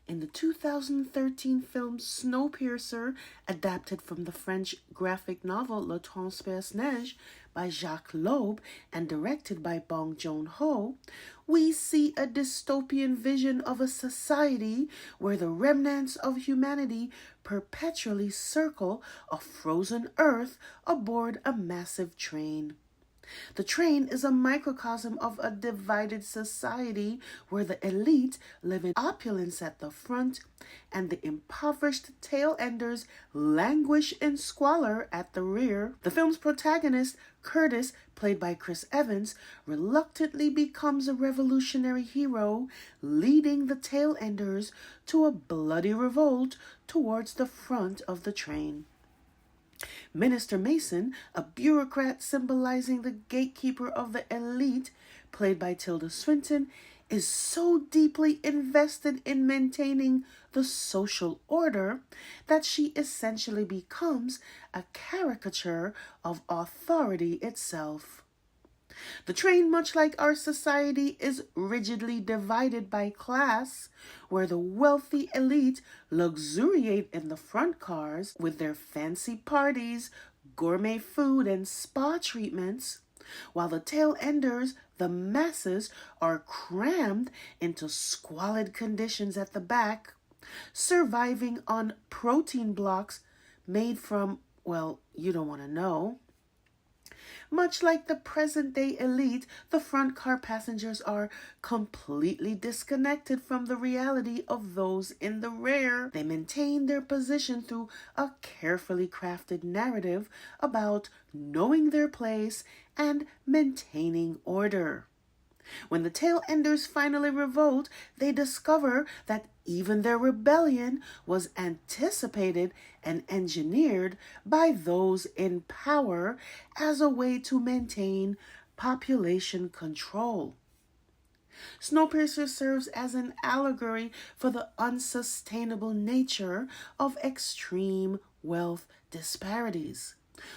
In the 2013 film Snowpiercer, adapted from the French graphic novel Le Transperce-Neige by Jacques Loeb and directed by Bong Joon-ho, we see a dystopian vision of a society where the remnants of humanity perpetually circle a frozen earth aboard a massive train. The train is a microcosm of a divided society where the elite live in opulence at the front and the impoverished tail enders languish in squalor at the rear. The film's protagonist, Curtis, played by Chris Evans, reluctantly becomes a revolutionary hero, leading the tail enders to a bloody revolt towards the front of the train. Minister Mason, a bureaucrat symbolizing the gatekeeper of the elite, played by Tilda Swinton, is so deeply invested in maintaining the social order that she essentially becomes a caricature of authority itself. The train, much like our society, is rigidly divided by class, where the wealthy elite luxuriate in the front cars with their fancy parties, gourmet food, and spa treatments, while the tail enders, the masses, are crammed into squalid conditions at the back, surviving on protein blocks made from, well, you don't want to know. Much like the present-day elite, the front car passengers are completely disconnected from the reality of those in the rear. They maintain their position through a carefully crafted narrative about knowing their place and maintaining order. When the tail enders finally revolt, they discover that even their rebellion was anticipated and engineered by those in power as a way to maintain population control. Snowpiercer serves as an allegory for the unsustainable nature of extreme wealth disparities,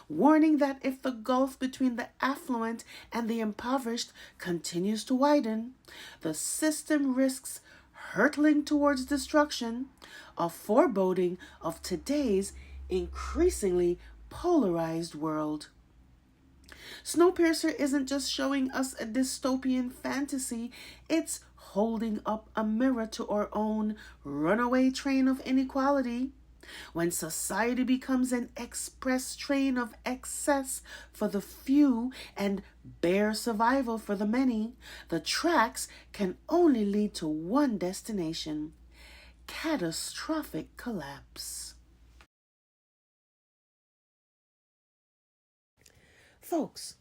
warning that if the gulf between the affluent and the impoverished continues to widen, the system risks hurtling towards destruction, a foreboding of today's increasingly polarized world. Snowpiercer isn't just showing us a dystopian fantasy, it's holding up a mirror to our own runaway train of inequality. When society becomes an express train of excess for the few and bare survival for the many, the tracks can only lead to one destination: catastrophic collapse. Folks,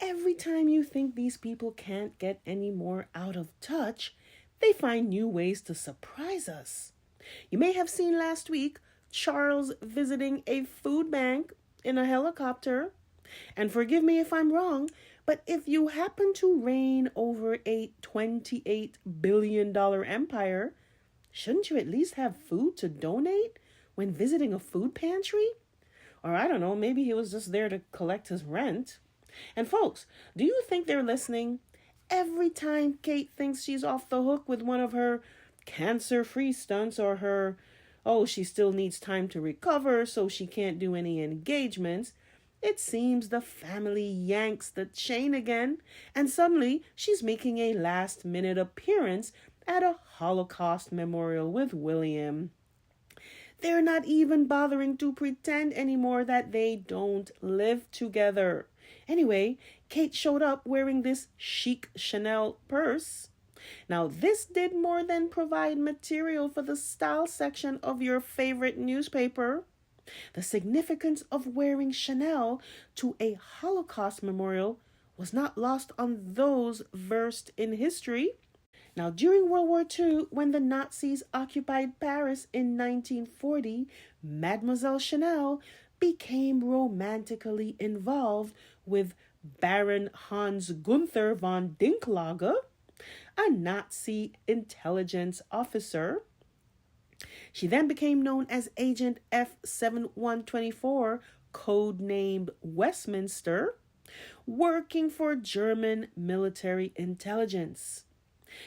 every time you think these people can't get any more out of touch, they find new ways to surprise us. You may have seen last week Charles visiting a food bank in a helicopter. And forgive me if I'm wrong, but if you happen to reign over a $28 billion empire, shouldn't you at least have food to donate when visiting a food pantry? Or I don't know, maybe he was just there to collect his rent. And folks, do you think they're listening? Every time Kate thinks she's off the hook with one of her cancer-free stunts or her, oh, she still needs time to recover so she can't do any engagements, it seems the family yanks the chain again, and suddenly she's making a last-minute appearance at a Holocaust memorial with William. They're not even bothering to pretend anymore that they don't live together. Anyway, Kate showed up wearing this chic Chanel purse. Now, this did more than provide material for the style section of your favorite newspaper. The significance of wearing Chanel to a Holocaust memorial was not lost on those versed in history. Now, during World War II, when the Nazis occupied Paris in 1940, Mademoiselle Chanel became romantically involved with Baron Hans Gunther von Dinklage, a Nazi intelligence officer. She then became known as Agent F7124, codenamed Westminster, working for German military intelligence.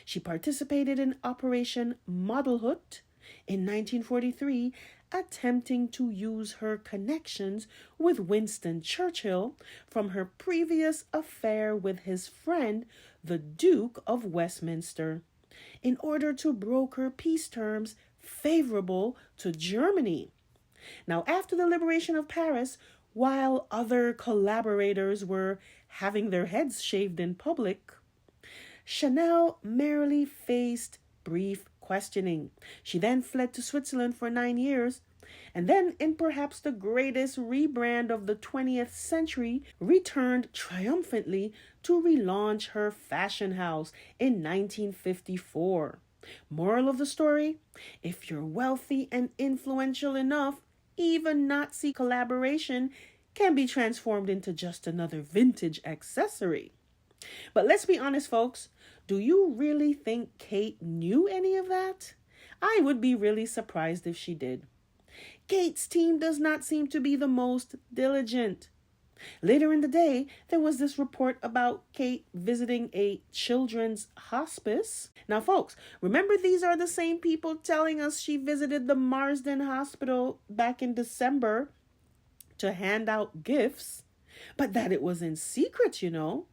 She participated in Operation Modelhut, in 1943, attempting to use her connections with Winston Churchill from her previous affair with his friend, the Duke of Westminster, in order to broker peace terms favorable to Germany. Now, after the liberation of Paris, while other collaborators were having their heads shaved in public, Chanel merely faced brief questioning. She then fled to Switzerland for 9 years, and then, in perhaps the greatest rebrand of the 20th century, returned triumphantly to relaunch her fashion house in 1954. Moral of the story: if you're wealthy and influential enough, even Nazi collaboration can be transformed into just another vintage accessory. But let's be honest, folks. Do you really think Kate knew any of that? I would be really surprised if she did. Kate's team does not seem to be the most diligent. Later in the day, there was this report about Kate visiting a children's hospice. Now, folks, remember these are the same people telling us she visited the Marsden Hospital back in December to hand out gifts, but that it was in secret, you know.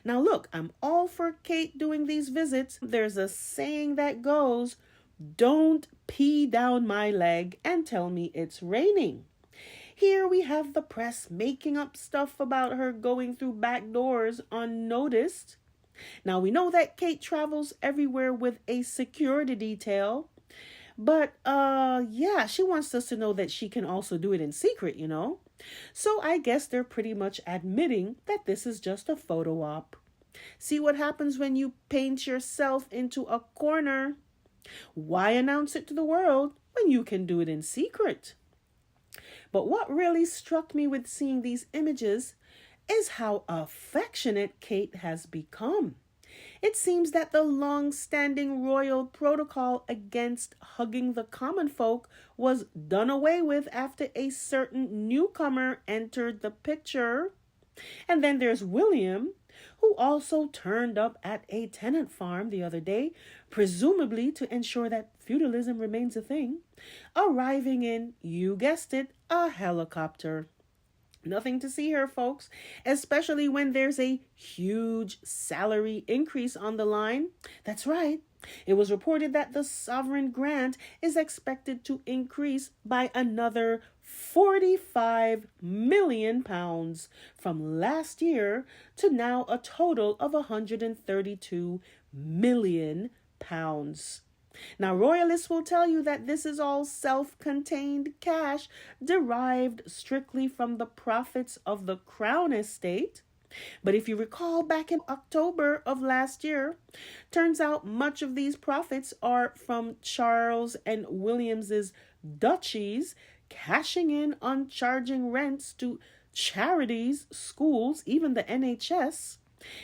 Now, look, I'm all for Kate doing these visits. There's a saying that goes, "Don't pee down my leg and tell me it's raining." Here we have the press making up stuff about her going through back doors unnoticed. Now, we know that Kate travels everywhere with a security detail, but she wants us to know that she can also do it in secret, you know. So I guess they're pretty much admitting that this is just a photo op. See what happens when you paint yourself into a corner? Why announce it to the world when you can do it in secret? But what really struck me with seeing these images is how affectionate Kate has become. It seems that the long-standing royal protocol against hugging the common folk was done away with after a certain newcomer entered the picture. And then there's William, who also turned up at a tenant farm the other day, presumably to ensure that feudalism remains a thing, arriving in, you guessed it, a helicopter. Nothing to see here, folks, especially when there's a huge salary increase on the line. That's right. It was reported that the sovereign grant is expected to increase by another £45 million from last year to now a total of £132 million. Now, royalists will tell you that this is all self-contained cash derived strictly from the profits of the Crown estate. But if you recall, back in October of last year, turns out much of these profits are from Charles and William's duchies cashing in on charging rents to charities, schools, even the NHS,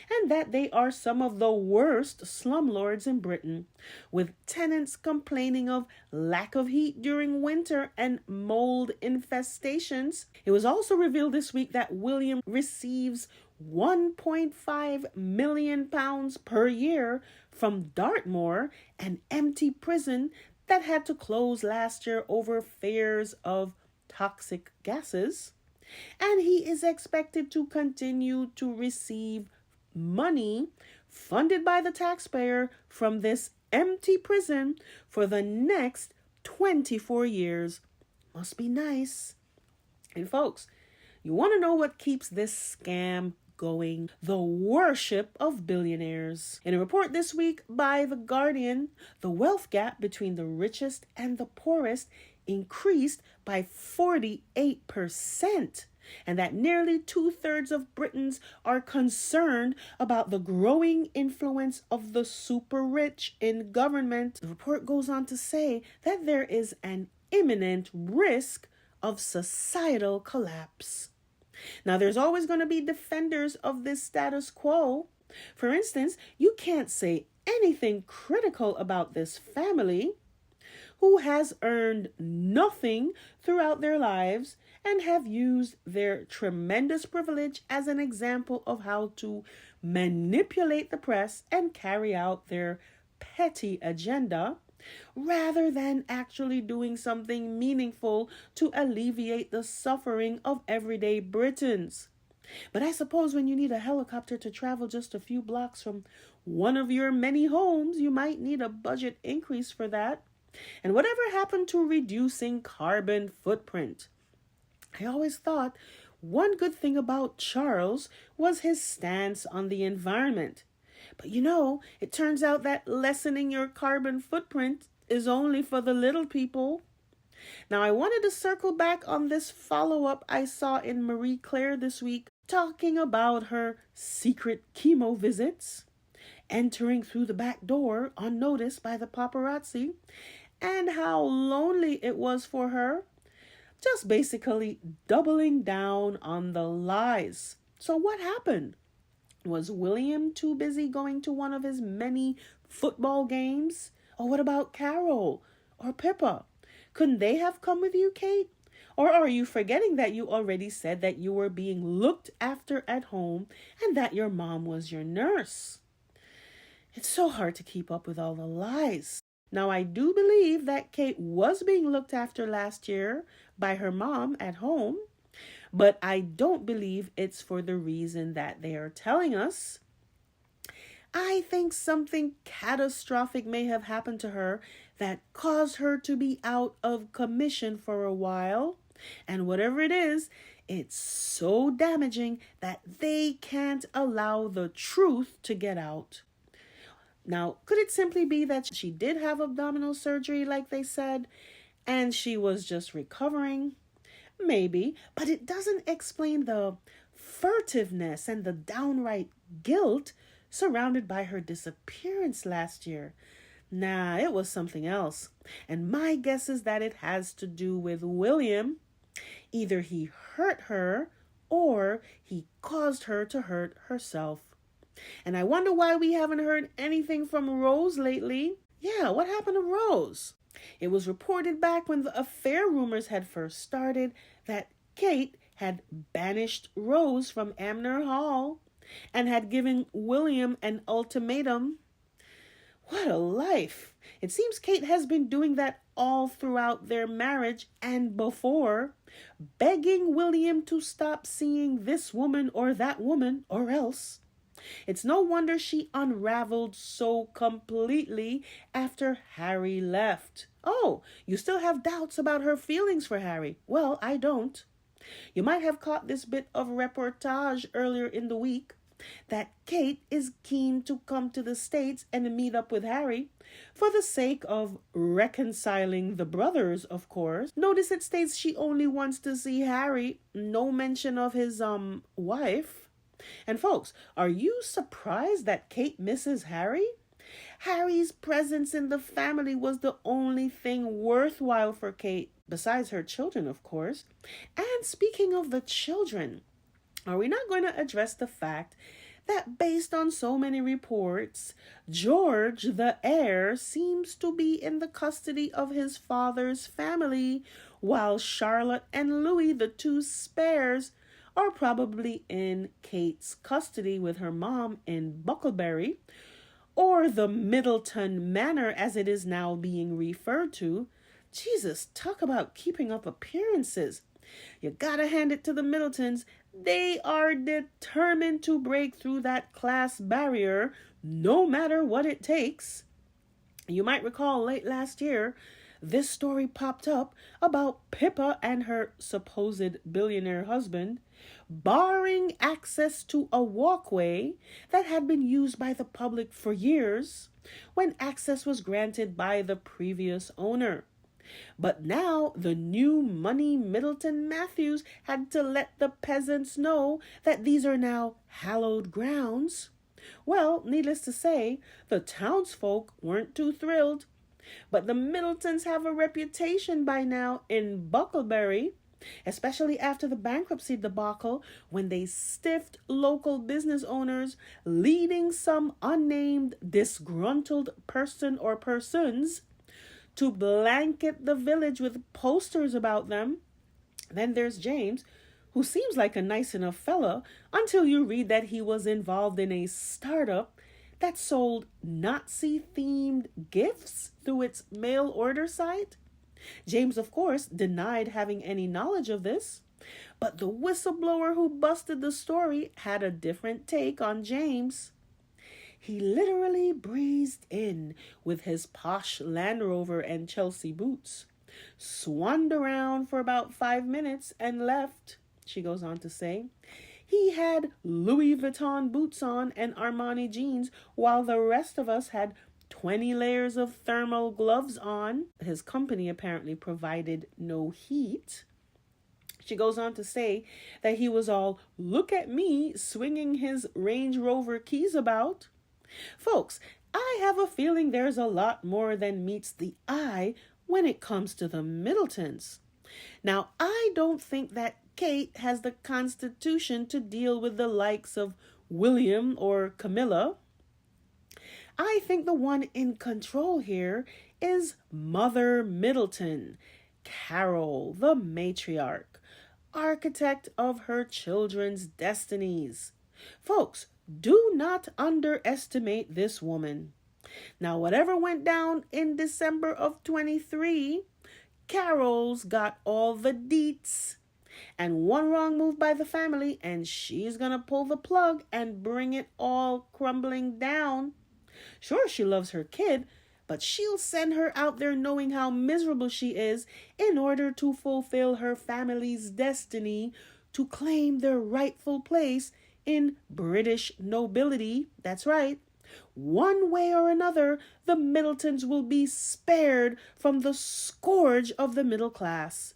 and that they are some of the worst slumlords in Britain, with tenants complaining of lack of heat during winter and mold infestations. It was also revealed this week that William receives £1.5 million per year from Dartmoor, an empty prison that had to close last year over fears of toxic gases. And he is expected to continue to receive money funded by the taxpayer from this empty prison for the next 24 years. Must be nice. And folks, you want to know what keeps this scam going? The worship of billionaires. In a report this week by The Guardian, the wealth gap between the richest and the poorest increased by 48%. And that nearly 2/3 of Britons are concerned about the growing influence of the super rich in government. The report goes on to say that there is an imminent risk of societal collapse. Now, there's always going to be defenders of this status quo. For instance, you can't say anything critical about this family, who has earned nothing throughout their lives and have used their tremendous privilege as an example of how to manipulate the press and carry out their petty agenda, rather than actually doing something meaningful to alleviate the suffering of everyday Britons. But I suppose when you need a helicopter to travel just a few blocks from one of your many homes, you might need a budget increase for that. And whatever happened to reducing carbon footprint? I always thought one good thing about Charles was his stance on the environment. But it turns out that lessening your carbon footprint is only for the little people. Now, I wanted to circle back on this follow-up I saw in Marie Claire this week, talking about her secret chemo visits, entering through the back door unnoticed by the paparazzi, and how lonely it was for her. Just basically doubling down on the lies. So what happened? Was William too busy going to one of his many football games? Or what about Carol or Pippa? Couldn't they have come with you, Kate? Or are you forgetting that you already said that you were being looked after at home and that your mom was your nurse? It's so hard to keep up with all the lies. Now, I do believe that Kate was being looked after last year by her mom at home, but I don't believe it's for the reason that they are telling us. I think something catastrophic may have happened to her that caused her to be out of commission for a while. And whatever it is, it's so damaging that they can't allow the truth to get out. Now, could it simply be that she did have abdominal surgery like they said, and she was just recovering? Maybe, but it doesn't explain the furtiveness and the downright guilt surrounded by her disappearance last year. Nah, it was something else. And my guess is that it has to do with William. Either he hurt her or he caused her to hurt herself. And I wonder why we haven't heard anything from Rose lately. Yeah, what happened to Rose? It was reported back when the affair rumors had first started that Kate had banished Rose from Amner Hall and had given William an ultimatum. What a life. It seems Kate has been doing that all throughout their marriage and before, begging William to stop seeing this woman or that woman or else. It's no wonder she unraveled so completely after Harry left. Oh, you still have doubts about her feelings for Harry? Well, I don't. You might have caught this bit of reportage earlier in the week that Kate is keen to come to the States and meet up with Harry for the sake of reconciling the brothers, of course. Notice it states she only wants to see Harry, no mention of his wife. And folks, are you surprised that Kate misses Harry? Harry's presence in the family was the only thing worthwhile for Kate, besides her children, of course. And speaking of the children, are we not going to address the fact that based on so many reports, George, the heir, seems to be in the custody of his father's family, while Charlotte and Louis, the two spares, are probably in Kate's custody with her mom in Bucklebury, or the Middleton Manor as it is now being referred to. Jesus, talk about keeping up appearances. You gotta hand it to the Middletons. They are determined to break through that class barrier, no matter what it takes. You might recall late last year, this story popped up about Pippa and her supposed billionaire husband barring access to a walkway that had been used by the public for years when access was granted by the previous owner. But now the new money Middleton Matthews had to let the peasants know that these are now hallowed grounds. Well, needless to say, the townsfolk weren't too thrilled. But the Middletons have a reputation by now in Bucklebury, especially after the bankruptcy debacle when they stiffed local business owners, leading some unnamed disgruntled person or persons to blanket the village with posters about them. Then there's James, who seems like a nice enough fella until you read that he was involved in a startup that sold Nazi-themed gifts through its mail order site. James, of course, denied having any knowledge of this, but the whistleblower who busted the story had a different take on James. He literally breezed in with his posh Land Rover and Chelsea boots, swanned around for about 5 minutes and left, she goes on to say. He had Louis Vuitton boots on and Armani jeans, while the rest of us had 20 layers of thermal gloves on. His company apparently provided no heat. She goes on to say that he was all, look at me, swinging his Range Rover keys about. Folks, I have a feeling there's a lot more than meets the eye when it comes to the Middletons. Now, I don't think that Kate has the constitution to deal with the likes of William or Camilla. I think the one in control here is Mother Middleton, Carol, the matriarch, architect of her children's destinies. Folks, do not underestimate this woman. Now, whatever went down in December of 23, Carol's got all the deets. And one wrong move by the family, and she's gonna pull the plug and bring it all crumbling down. Sure, she loves her kid, but she'll send her out there knowing how miserable she is in order to fulfill her family's destiny to claim their rightful place in British nobility. That's right. One way or another, the Middletons will be spared from the scourge of the middle class.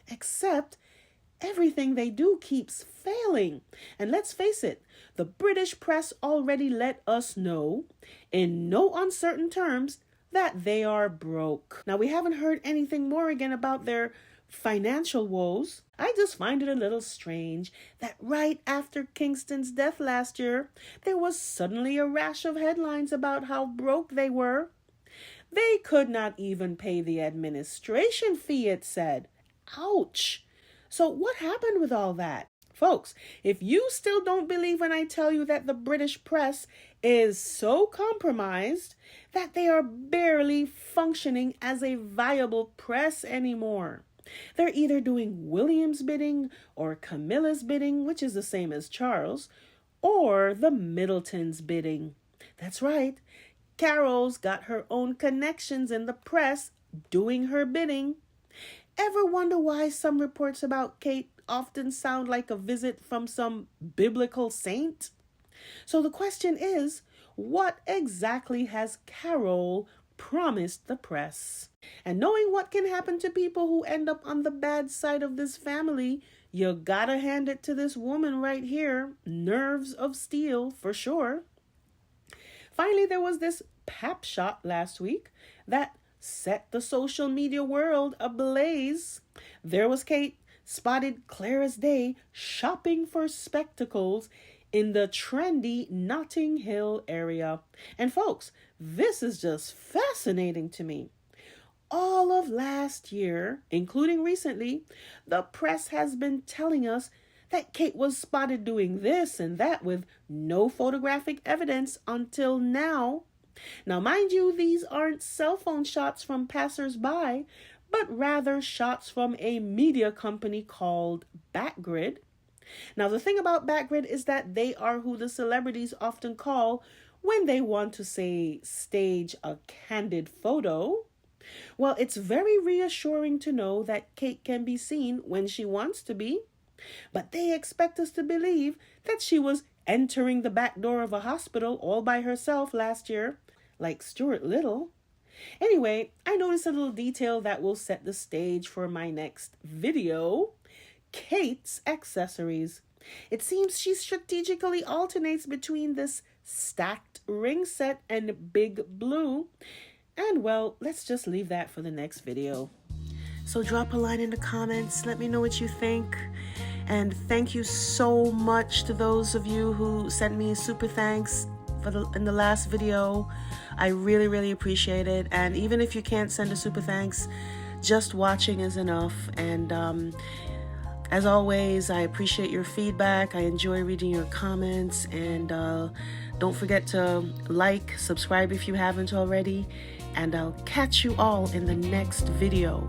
Except everything they do keeps failing. And let's face it, the British press already let us know, in no uncertain terms, that they are broke. Now, we haven't heard anything more again about their financial woes. I just find it a little strange that right after Kingston's death last year, there was suddenly a rash of headlines about how broke they were. They could not even pay the administration fee, it said. Ouch! So what happened with all that? Folks, if you still don't believe when I tell you that the British press is so compromised that they are barely functioning as a viable press anymore. They're either doing William's bidding or Camilla's bidding, which is the same as Charles, or the Middleton's bidding. That's right. Carol's got her own connections in the press doing her bidding. Ever wonder why some reports about Kate often sound like a visit from some biblical saint? So the question is, what exactly has Carol promised the press? And knowing what can happen to people who end up on the bad side of this family, you gotta hand it to this woman right here. Nerves of steel for sure. Finally, there was this pap shot last week that set the social media world ablaze. There was Kate, spotted clear as day, shopping for spectacles in the trendy Notting Hill area. And folks, this is just fascinating to me. All of last year, including recently, the press has been telling us that Kate was spotted doing this and that with no photographic evidence until now. Now, mind you, these aren't cell phone shots from passers-by, but rather shots from a media company called Backgrid. Now, the thing about Backgrid is that they are who the celebrities often call when they want to, say, stage a candid photo. Well, it's very reassuring to know that Kate can be seen when she wants to be, but they expect us to believe that she was entering the back door of a hospital all by herself last year, like Stuart Little. Anyway, I noticed a little detail that will set the stage for my next video. Kate's accessories. It seems she strategically alternates between this stacked ring set and big blue. And well, let's just leave that for the next video. So drop a line in the comments. Let me know what you think. And thank you so much to those of you who sent me a super thanks in the last video. I really, really appreciate it. And even if you can't send a super thanks, just watching is enough. And as always, I appreciate your feedback. I enjoy reading your comments. And Don't forget to like, subscribe if you haven't already, and I'll catch you all in the next video.